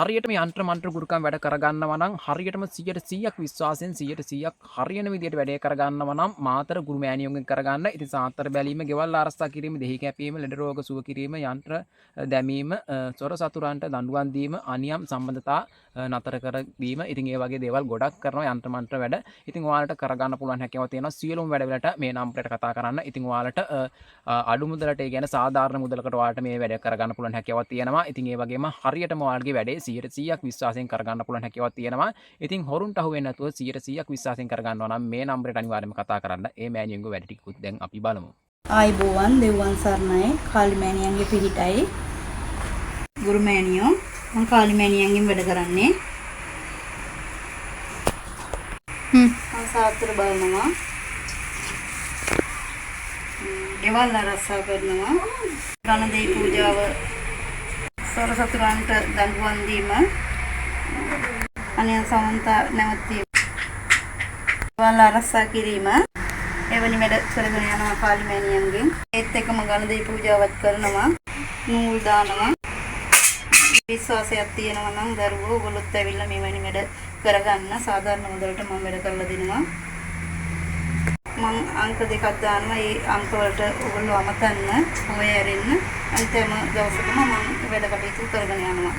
හරියට මේ යන්ත්‍ර මන්ත්‍ර ගුරුකම් වැඩ කරගන්නවා නම් හරියටම 100%ක් විශ්වාසයෙන් 100%ක් හරියන විදියට වැඩේ කරගන්නවා නම් මාතර ගුරු මෑණියෝගෙන් කරගන්න. ඉතින් සාන්තර බැලීම, ගෙවල් ආරක්ෂා කිරීම, දෙහි කැපීම, ලෙඩ රෝග සුව කිරීම, යන්ත්‍ර දැමීම, සොර සතුරන්ට දඬුවම් දීම, අනියම් සම්බන්ධතා නතර කරවීම. ඉතින් ඒ වගේ දේවල් ගොඩක් කරනවා යන්ත්‍ර මන්ත්‍ර වැඩ. ඉතින් ඔයාලට කරගන්න පුළුවන් හැකියාව තියෙනවා. සියලුම වැඩවලට මේ නම්බරයට කතා කරන්න. ඉතින් ඔයාලට අඩු මුදලට, ඒ කියන්නේ සාධාරණ මුදලකට ඔයාලට මේ වැඩ කරගන්න පුළුවන් හැකියාවක් තියෙනවා. ඉතින් ඒ වගේම හරියටම ඔයාලගේ වැඩේ 100%ක් විශ්වාසයෙන් කරගන්න පුළුවන් හැකියාවක් තියෙනවා. ඉතින් හොරුන්ට අහු වෙන්නේ නැතුව 100%ක් විශ්වාසයෙන් කරගන්නවා නම් මේ නම්බරයට අනිවාර්යයෙන්ම කතා කරන්න. ඒ මෑණියන්ගේ වැඩ ටිකකුත් දැන් අපි බලමු. ආයිබෝවන් දෙව්වන් සරණයි කාලි මෑණියන්ගේ පිහිටයි ගුරු මෑණියෝ මම කාලි මෑණියන්ගෙන් වැඩ කරන්නේ මම සාත්‍ර බලනවා ගෙවල් ආරක්ෂා කරනවා ගණදේ පූජාව සොර සතුරන්ට දඬුවම් දීම අනියම් සමන්ත නැවතීම ගෙවල් ආරක්ෂා කිරීම එවැනි වැඩ කරගෙන යනවා කාලි මෑණියන්ගෙන්. ඒත් එක්කම ගණදේ පූජාවත් කරනවා, නූල් දානවා. විශ්වාසයක් තියෙනවා නම් දරුවෝ ඔයගොල්ලොත් ඇවිල්ලා මෙවැනි වැඩ කරගන්න සාධාරණ මුදලට මම වැඩ කරලා දෙනවා. මම අංක දෙකක් දානවා. ඒ අංක වලට ඔයගොල්ලෝ අමතන්න, හොය ඇරෙන්න. අන්තිම දවසකම මම වැඩ කටයුතු කරගෙන යනවා.